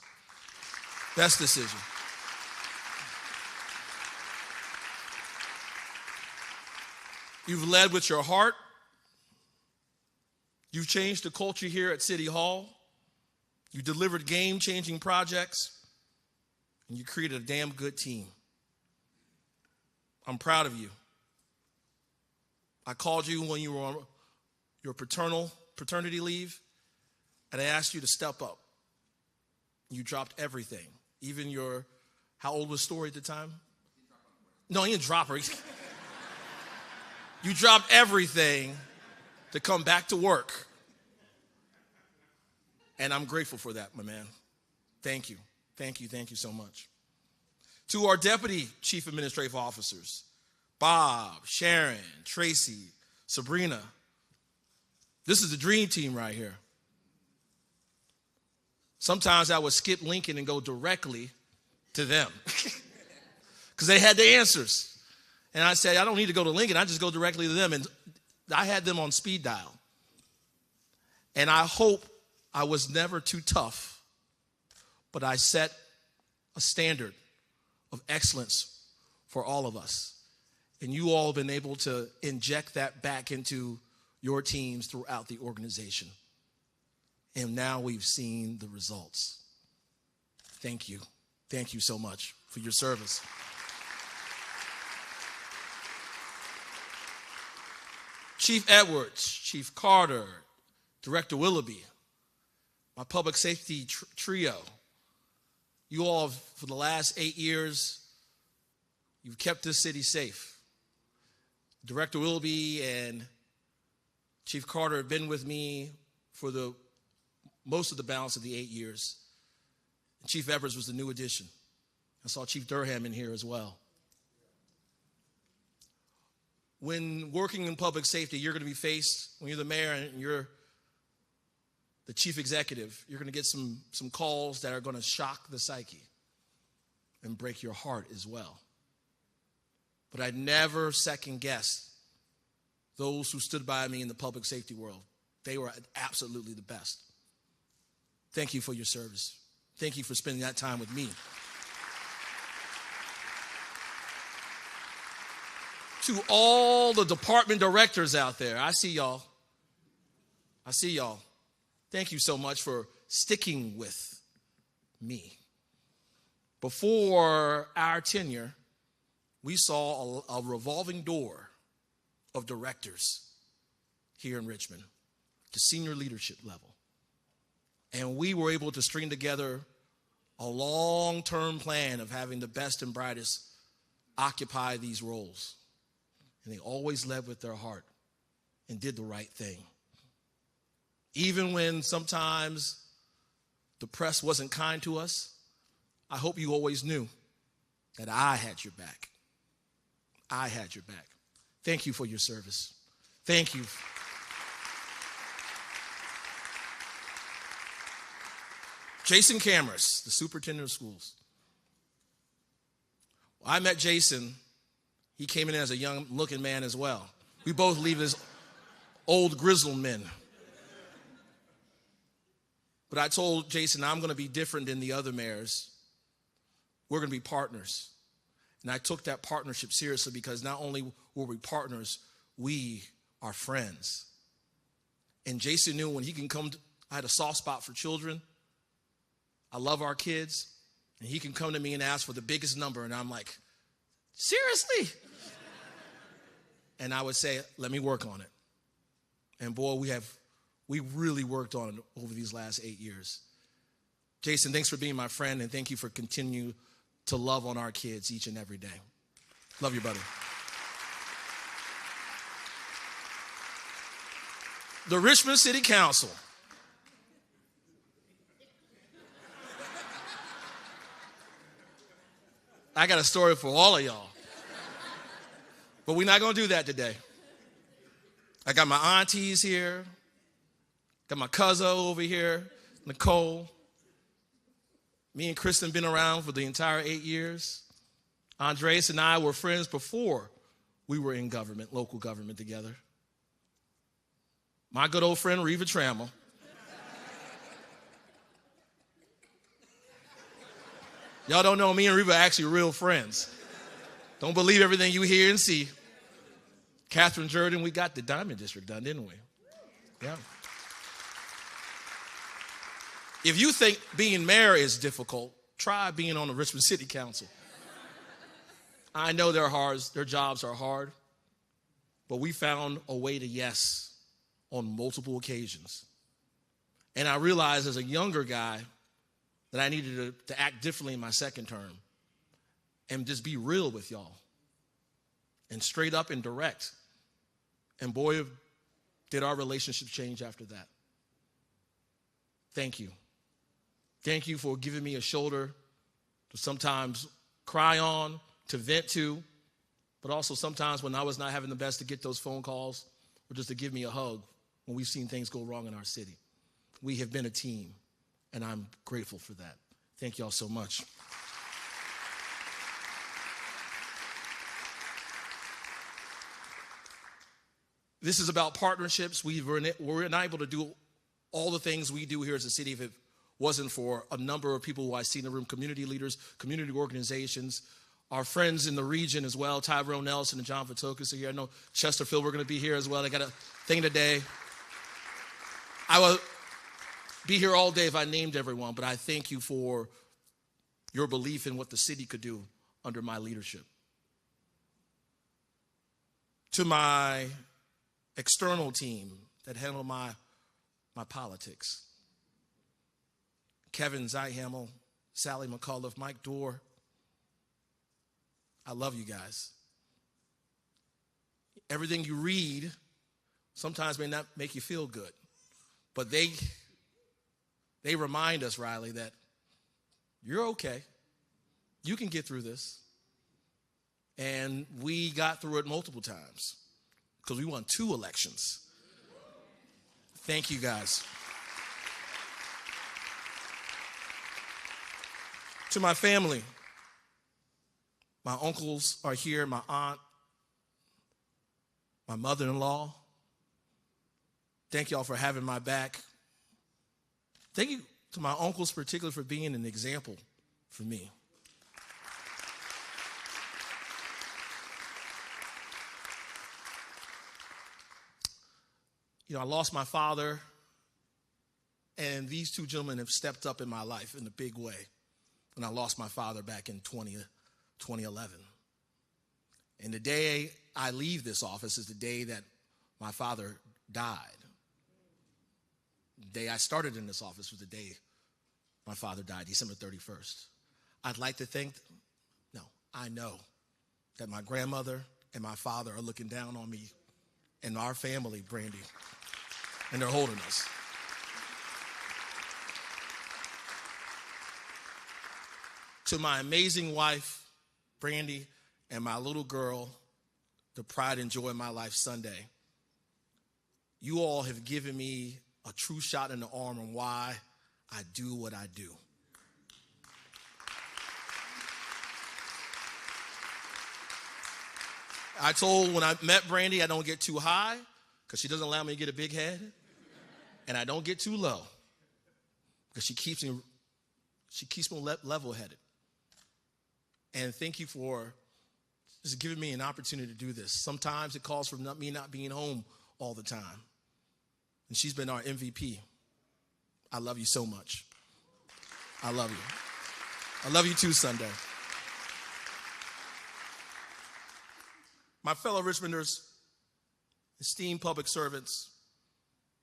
Best decision. You've led with your heart. You've changed the culture here at City Hall. You delivered game-changing projects. And you created a damn good team. I'm proud of you. I called you when you were on your paternity leave, and I asked you to step up. You dropped everything. Even your, how old was Story at the time? No, he didn't drop her. You dropped everything to come back to work. And I'm grateful for that, my man. Thank you. Thank you. Thank you so much. To our Deputy Chief Administrative Officers, Bob, Sharon, Tracy, Sabrina. This is the dream team right here. Sometimes I would skip Lincoln and go directly to them because they had the answers. And I said, I don't need to go to Lincoln. I just go directly to them. And I had them on speed dial. And I hope I was never too tough, but I set a standard of excellence for all of us. And you all have been able to inject that back into your teams throughout the organization. And now we've seen the results. Thank you. Thank you so much for your service. Chief Edwards, Chief Carter, Director Willoughby, my public safety trio, you all, for the last 8 years, you've kept this city safe. Director Willoughby and Chief Carter have been with me for most of the balance of the 8 years. And Chief Edwards was the new addition. I saw Chief Durham in here as well. When working in public safety, you're going to be faced, when you're the mayor and you're the chief executive, you're going to get some calls that are going to shock the psyche and break your heart as well. But I never second guessed those who stood by me in the public safety world. They were absolutely the best. Thank you for your service. Thank you for spending that time with me. To all the department directors out there, I see y'all. I see y'all. Thank you so much for sticking with me. Before our tenure, we saw a revolving door of directors here in Richmond, to senior leadership level. And we were able to string together a long-term plan of having the best and brightest occupy these roles. And they always led with their heart and did the right thing. Even when sometimes the press wasn't kind to us, I hope you always knew that I had your back. I had your back. Thank you for your service. Thank you. Jason Cameras, the superintendent of schools. Well, I met Jason. He came in as a young-looking man as well. We both leave as old, grizzled men. But I told Jason, I'm going to be different than the other mayors. We're going to be partners. And I took that partnership seriously because not only were we partners, we are friends. And Jason knew when he can come, I had a soft spot for children. I love our kids. And he can come to me and ask for the biggest number. And I'm like, seriously? And I would say, let me work on it. And boy, we really worked on it over these last 8 years. Jason, thanks for being my friend, and thank you for continuing to love on our kids each and every day. Love you, buddy. The Richmond City Council. I got a story for all of y'all. But we're not going to do that today. I got my aunties here. Got my cousin over here, Nicole. Me and Kristen been around for the entire 8 years. Andres and I were friends before we were in government, local government together. My good old friend, Reva Trammell. Y'all don't know, me and Reva are actually real friends. Don't believe everything you hear and see. Catherine Jordan, we got the Diamond District done, didn't we? Yeah. If you think being mayor is difficult, try being on the Richmond City Council. I know their jobs are hard, but we found a way to yes on multiple occasions. And I realized as a younger guy that I needed to act differently in my second term and just be real with y'all and straight up and direct. And boy, did our relationship change after that. Thank you. Thank you for giving me a shoulder to sometimes cry on, to vent to, but also sometimes when I was not having the best to get those phone calls or just to give me a hug when we've seen things go wrong in our city. We have been a team, and I'm grateful for that. Thank y'all so much. This is about partnerships. We're not able to do all the things we do here as a city if it wasn't for a number of people who I see in the room, community leaders, community organizations, our friends in the region as well, Tyrone Nelson and John Fatokas are here. I know Chesterfield, we're going to be here as well. They got a thing today. I will be here all day if I named everyone, but I thank you for your belief in what the city could do under my leadership. To my external team that handle my politics, Kevin Zeithamel, Sally McAuliffe, Mike Dorr, I love you guys. Everything you read sometimes may not make you feel good, but they remind us, Riley, that you're okay. You can get through this. And we got through it multiple times because we won 2 elections. Thank you, guys. To my family, my uncles are here, my aunt, my mother-in-law. Thank y'all for having my back. Thank you to my uncles particularly for being an example for me. You know, I lost my father, and these 2 gentlemen have stepped up in my life in a big way when I lost my father back in 2011. And the day I leave this office is the day that my father died. The day I started in this office was the day my father died, December 31st. I'd like to I know that my grandmother and my father are looking down on me and our family, Brandy, and they're holding us. To my amazing wife, Brandy, and my little girl, the pride and joy of my life, Sunday, you all have given me a true shot in the arm on why I do what I do. I told when I met Brandy, I don't get too high because she doesn't allow me to get a big head, and I don't get too low because she keeps me level-headed. And thank you for just giving me an opportunity to do this. Sometimes it calls for me not being home all the time, and she's been our MVP. I love you so much. I love you. I love you too, Sunday. My fellow Richmonders, esteemed public servants,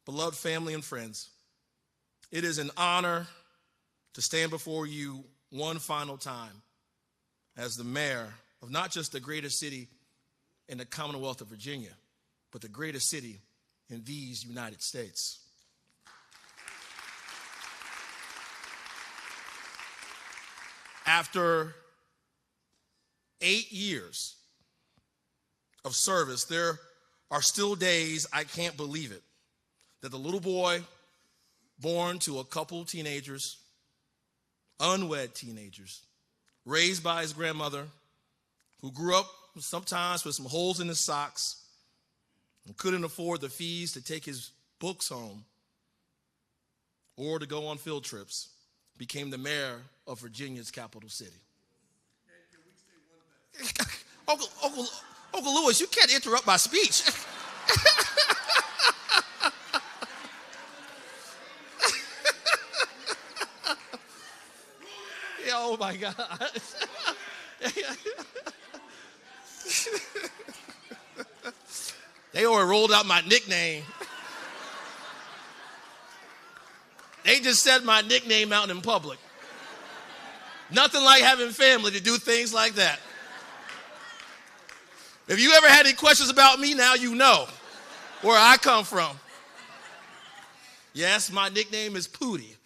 beloved family and friends, it is an honor to stand before you one final time as the mayor of not just the greatest city in the Commonwealth of Virginia, but the greatest city in these United States. After 8 years of service, there are still days I can't believe it, that the little boy born to a couple teenagers, unwed teenagers, raised by his grandmother, who grew up sometimes with some holes in his socks and couldn't afford the fees to take his books home or to go on field trips, became the mayor of Virginia's capital city. Uncle Lewis, you can't interrupt my speech. Oh my God. They already rolled out my nickname. They just said my nickname out in public. Nothing like having family to do things like that. If you ever had any questions about me, now you know where I come from. Yes, my nickname is Pootie.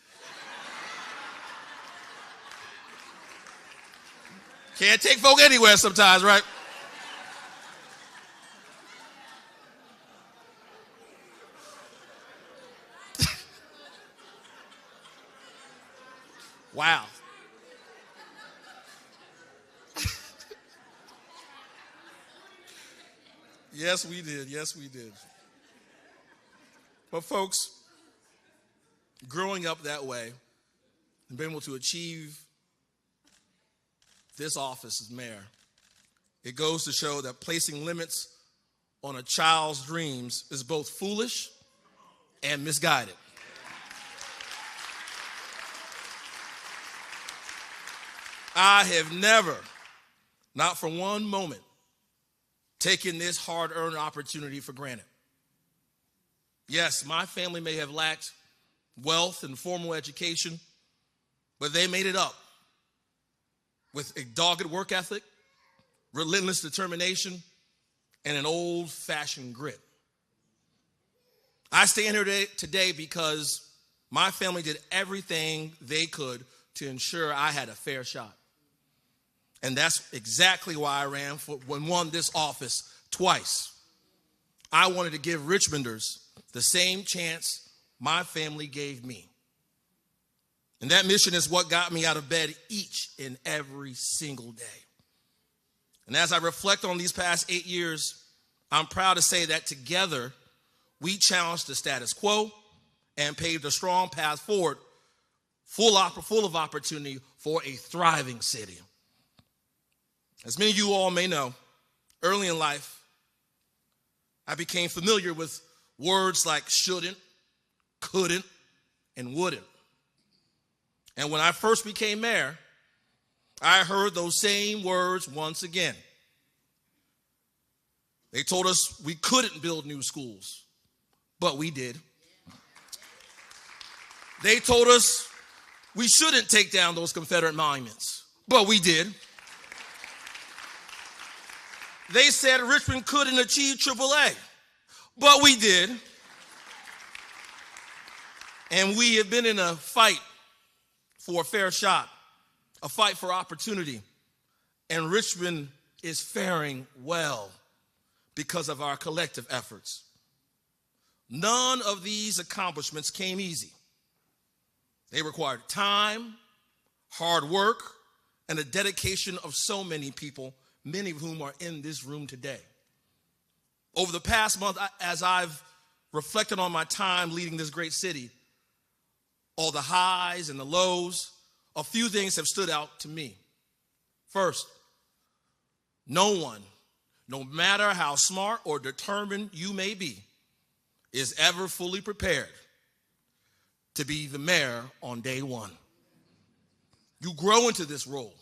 Can't take folk anywhere sometimes, right? Wow. Yes, we did. Yes, we did. But folks, growing up that way and being able to achieve this office as mayor it goes to show that placing limits on a child's dreams is both foolish and misguided. I have never, not for one moment, taken this hard-earned opportunity for granted. Yes, my family may have lacked wealth and formal education, but they made it up with a dogged work ethic, relentless determination, and an old-fashioned grit. I stand here today because my family did everything they could to ensure I had a fair shot. And that's exactly why I ran for and won this office twice. I wanted to give Richmonders the same chance my family gave me. And that mission is what got me out of bed each and every single day. And as I reflect on these past 8 years, I'm proud to say that together we challenged the status quo and paved a strong path forward, full of opportunity for a thriving city. As many of you all may know, early in life, I became familiar with words like shouldn't, couldn't, and wouldn't. And when I first became mayor, I heard those same words once again. They told us we couldn't build new schools, but we did. They told us we shouldn't take down those Confederate monuments, but we did. They said Richmond couldn't achieve AAA, but we did. And we have been in a fight for a fair shot, a fight for opportunity. And Richmond is faring well because of our collective efforts. None of these accomplishments came easy. They required time, hard work, and the dedication of so many people, many of whom are in this room today. Over the past month, as I've reflected on my time leading this great city, all the highs and the lows, a few things have stood out to me. First, no one, no matter how smart or determined you may be, is ever fully prepared to be the mayor on day one. You grow into this role.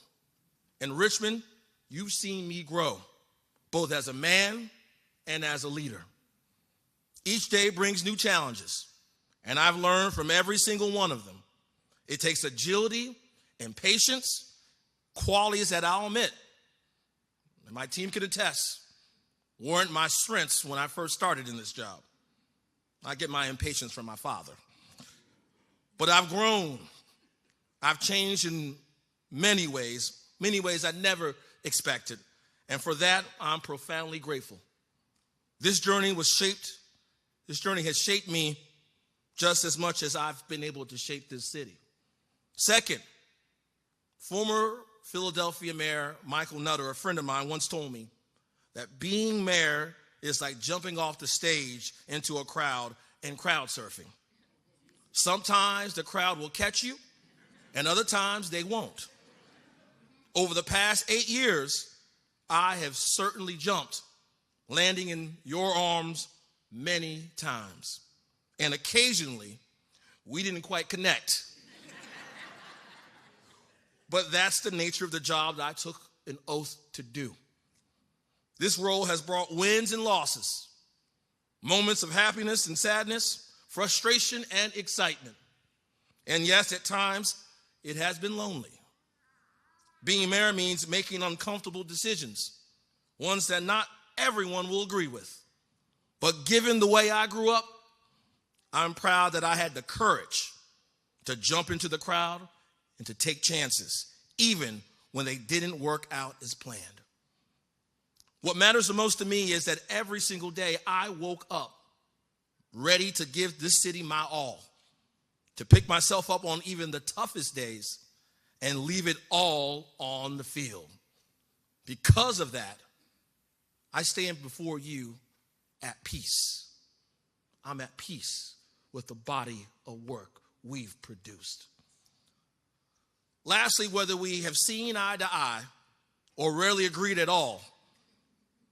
In Richmond, you've seen me grow, both as a man and as a leader. Each day brings new challenges, and I've learned from every single one of them. It takes agility and patience, qualities that I'll admit, and my team can attest, weren't my strengths when I first started in this job. I get my impatience from my father. But I've grown. I've changed in many ways I never expected. And for that, I'm profoundly grateful. This journey has shaped me just as much as I've been able to shape this city. Second, former Philadelphia Mayor Michael Nutter, a friend of mine, once told me that being mayor is like jumping off the stage into a crowd and crowd surfing. Sometimes the crowd will catch you, and other times they won't. Over the past 8 years, I have certainly jumped, landing in your arms many times. And occasionally, we didn't quite connect. But that's the nature of the job that I took an oath to do. This role has brought wins and losses, moments of happiness and sadness, frustration and excitement. And yes, at times, it has been lonely. Being mayor means making uncomfortable decisions, ones that not everyone will agree with. But given the way I grew up, I'm proud that I had the courage to jump into the crowd and to take chances, even when they didn't work out as planned. What matters the most to me is that every single day I woke up ready to give this city my all, to pick myself up on even the toughest days and leave it all on the field. Because of that, I stand before you at peace. I'm at peace with the body of work we've produced. Lastly, whether we have seen eye to eye or rarely agreed at all,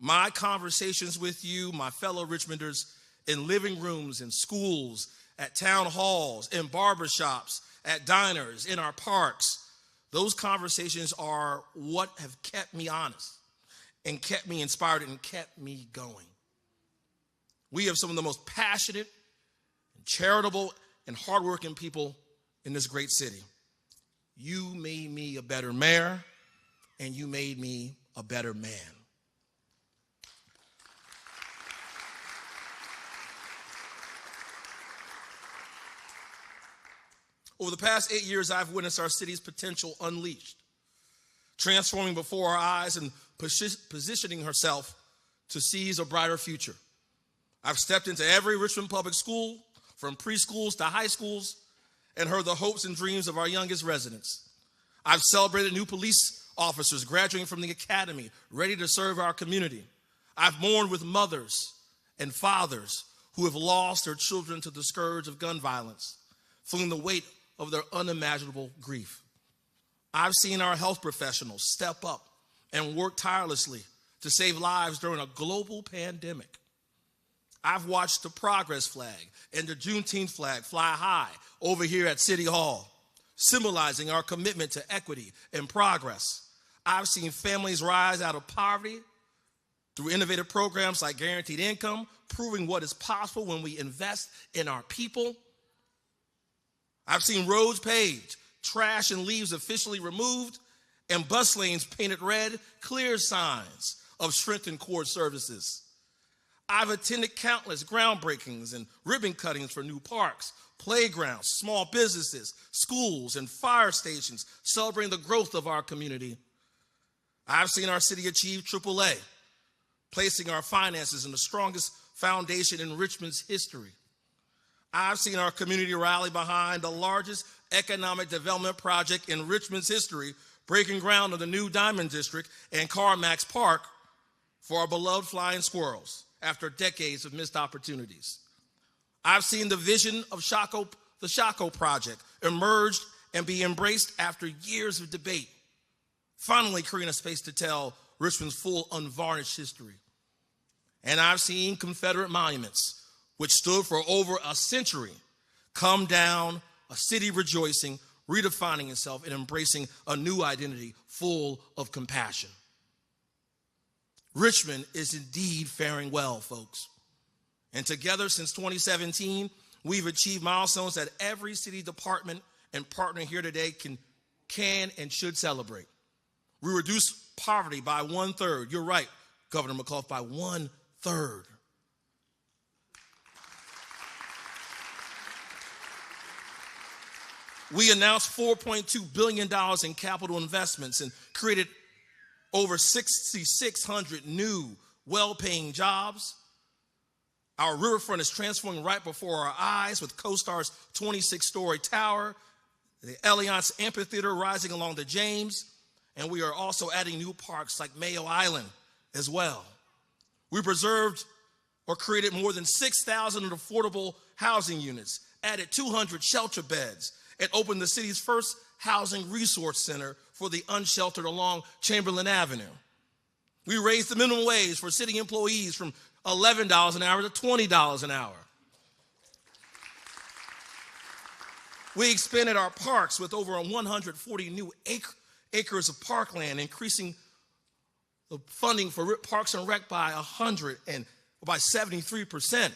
My conversations with you, my fellow Richmonders, in living rooms, in schools, at town halls, in barbershops, at diners, in our parks, those conversations are what have kept me honest and kept me inspired and kept me going. We have some of the most passionate, charitable, and hardworking people in this great city. You made me a better mayor, and you made me a better man. Over the past 8 years, I've witnessed our city's potential unleashed, transforming before our eyes and positioning herself to seize a brighter future. I've stepped into every Richmond public school, from preschools to high schools, and heard the hopes and dreams of our youngest residents. I've celebrated new police officers graduating from the academy, ready to serve our community. I've mourned with mothers and fathers who have lost their children to the scourge of gun violence, feeling the weight of their unimaginable grief. I've seen our health professionals step up and work tirelessly to save lives during a global pandemic. I've watched the progress flag and the Juneteenth flag fly high over here at City Hall, symbolizing our commitment to equity and progress. I've seen families rise out of poverty through innovative programs like guaranteed income, proving what is possible when we invest in our people. I've seen roads paved, trash and leaves officially removed, and bus lanes painted red, clear signs of strengthened core services. I've attended countless groundbreakings and ribbon cuttings for new parks, playgrounds, small businesses, schools, and fire stations, celebrating the growth of our community. I've seen our city achieve AAA, placing our finances in the strongest foundation in Richmond's history. I've seen our community rally behind the largest economic development project in Richmond's history, breaking ground on the new Diamond District and Carmax Park for our beloved flying squirrels after decades of missed opportunities. I've seen the vision of the Shaco Project emerge and be embraced after years of debate, finally creating a space to tell Richmond's full, unvarnished history. And I've seen Confederate monuments, which stood for over a century, come down, a city rejoicing, redefining itself and embracing a new identity full of compassion. Richmond is indeed faring well, folks. And together since 2017, we've achieved milestones that every city department and partner here today can and should celebrate. We reduced poverty by 1/3. You're right, Governor McAuliffe, by 1/3. We announced $4.2 billion in capital investments and created over 6,600 new, well-paying jobs. Our riverfront is transforming right before our eyes with CoStar's 26-story tower, the Allianz Amphitheater rising along the James, and we are also adding new parks like Mayo Island as well. We preserved or created more than 6,000 affordable housing units, added 200 shelter beds, and opened the city's first housing resource center for the unsheltered along Chamberlain Avenue. We raised the minimum wage for city employees from $11 an hour to $20 an hour. We expanded our parks with over 140 new acres of parkland, increasing the funding for Parks and Rec by 73%.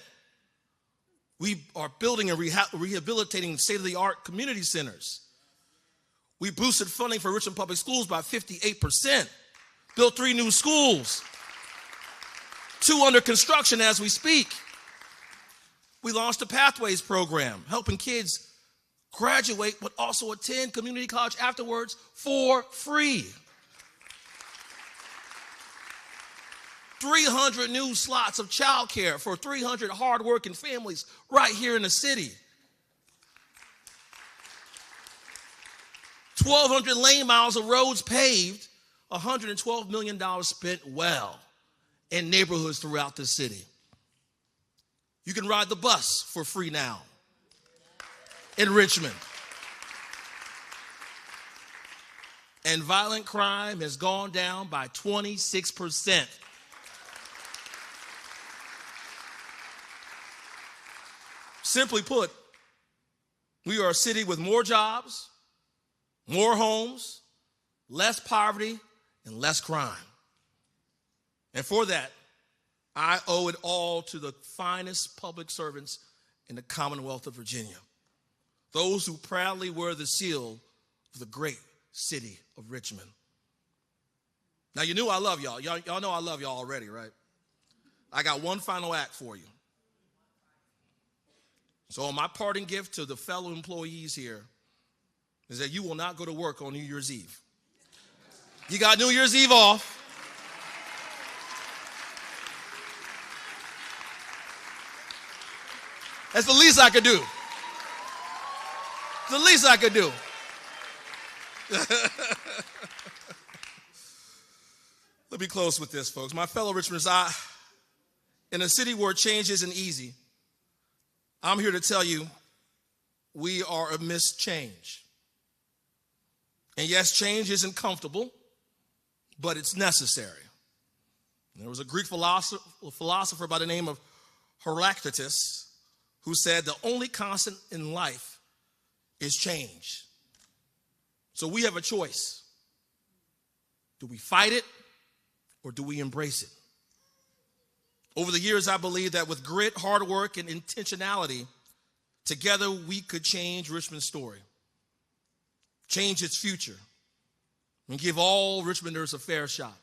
We are building and rehabilitating state-of-the-art community centers. We boosted funding for Richmond Public Schools by 58%, built 3 new schools, 2 under construction as we speak. We launched a Pathways program, helping kids graduate but also attend community college afterwards for free. 300 new slots of childcare for 300 hardworking families right here in the city. 1,200 lane miles of roads paved, $112 million spent well in neighborhoods throughout the city. You can ride the bus for free now in Richmond. And violent crime has gone down by 26%. Simply put, we are a city with more jobs, more homes, less poverty, and less crime. And for that, I owe it all to the finest public servants in the Commonwealth of Virginia, those who proudly wear the seal of the great city of Richmond. Now, you knew I love y'all. Y'all know I love y'all already, right? I got one final act for you. So my parting gift to the fellow employees here is that you will not go to work on New Year's Eve. You got New Year's Eve off. That's the least I could do. It's the least I could do. Let me close with this, folks. My fellow Richmonders, in a city where change isn't easy, I'm here to tell you we are amidst change. And yes, change isn't comfortable, but it's necessary. There was a Greek philosopher by the name of Heraclitus who said the only constant in life is change. So we have a choice. Do we fight it or do we embrace it? Over the years, I believe that with grit, hard work, and intentionality, together we could change Richmond's story, change its future, and give all Richmonders a fair shot.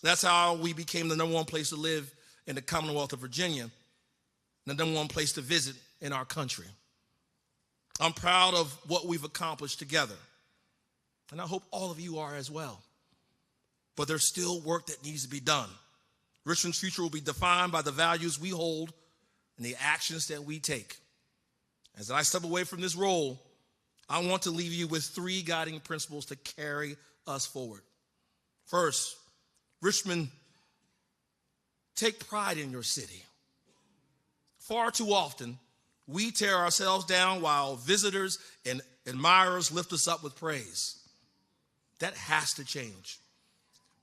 That's how we became the number one place to live in the Commonwealth of Virginia, and the number one place to visit in our country. I'm proud of what we've accomplished together, and I hope all of you are as well. But there's still work that needs to be done. Richmond's future will be defined by the values we hold and the actions that we take. As I step away from this role, I want to leave you with 3 guiding principles to carry us forward. First, Richmond, take pride in your city. Far too often, we tear ourselves down while visitors and admirers lift us up with praise. That has to change.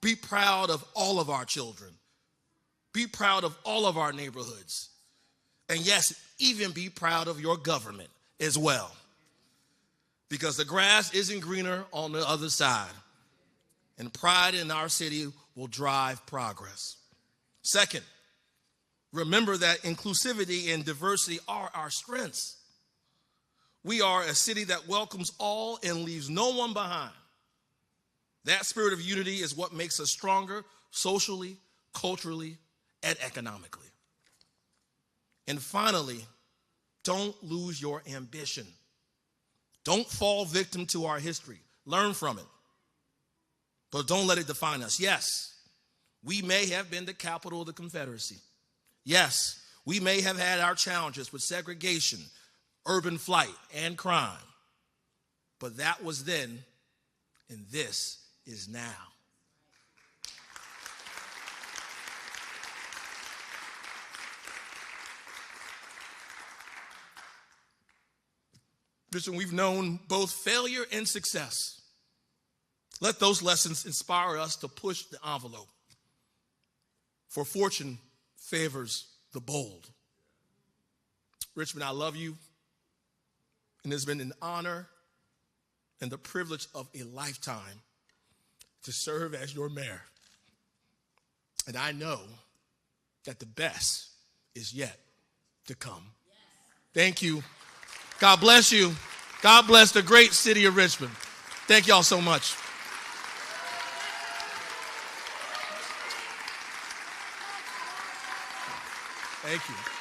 Be proud of all of our children. Be proud of all of our neighborhoods. And yes, even be proud of your government as well. Because the grass isn't greener on the other side. And pride in our city will drive progress. Second, remember that inclusivity and diversity are our strengths. We are a city that welcomes all and leaves no one behind. That spirit of unity is what makes us stronger socially, culturally, and economically. And finally, don't lose your ambition. Don't fall victim to our history. Learn from it. But don't let it define us. Yes, we may have been the capital of the Confederacy. Yes, we may have had our challenges with segregation, urban flight, and crime. But that was then, and this is now. Listen, we've known both failure and success. Let those lessons inspire us to push the envelope. For fortune favors the bold. Richmond, I love you. And it's been an honor and the privilege of a lifetime to serve as your mayor. And I know that the best is yet to come. Thank you. God bless you. God bless the great city of Richmond. Thank y'all so much. Thank you.